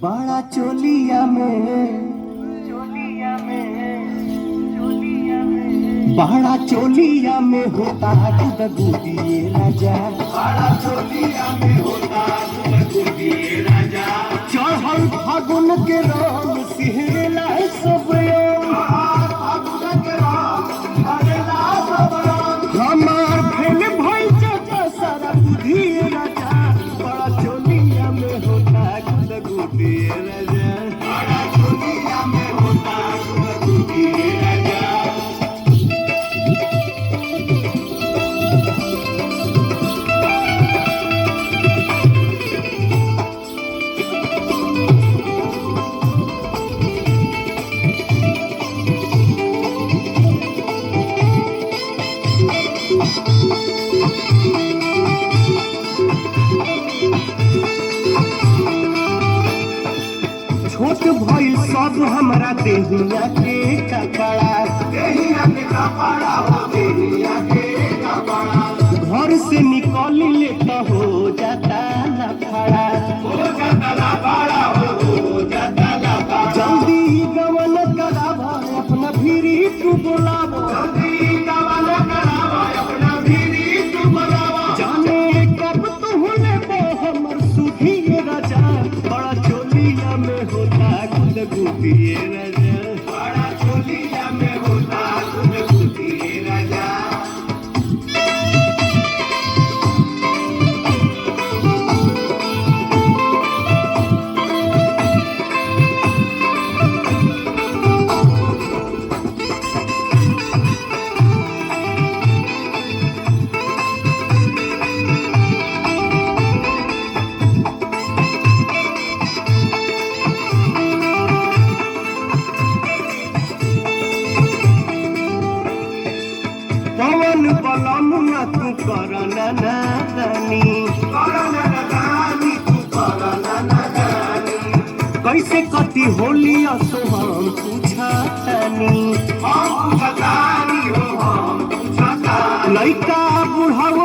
बड़ा चोलिया में बड़ा चोलिया में होता गुदगुदिए राजा, बड़ा चोलिया में होता गुदगुदिए राजा। चढ़ल फागुन के रंग सिहरला सब हमार भेल भइल चचा सारा बुधिए राजा। बड़ा चोलिया में होता गुदगुदिए राजा, बड़ा चोलिया में होता गुदगुदिए राजा। छोट भइल सब हमरा देहिया के कपड़ा, देहिया के कपड़ा हो देहिया के कपड़ा। घर से निकल ले तो हो जाता लफड़ा, हो जाता लफड़ा, हो जाता लफड़ा। जल्दी गवन करावा अपना भीरी तू बुलावा, जल्दी गवन करावा अपना भीरी तू बुलावा। जाने कब तू होले बो हमर सुधी राजा। बड़ा चोलिया में होता गुदगुदिए राजा, बड़ा चोलिया में होता गुदगुदिए राजा। पवन बलमुआ तू करना नादानी, करना नादानी तू करना नादानी। कैसे कटी होली असो हम पूछतानी, हम पूछतानी हो हम पूछतानी। लइका बुढ़ावा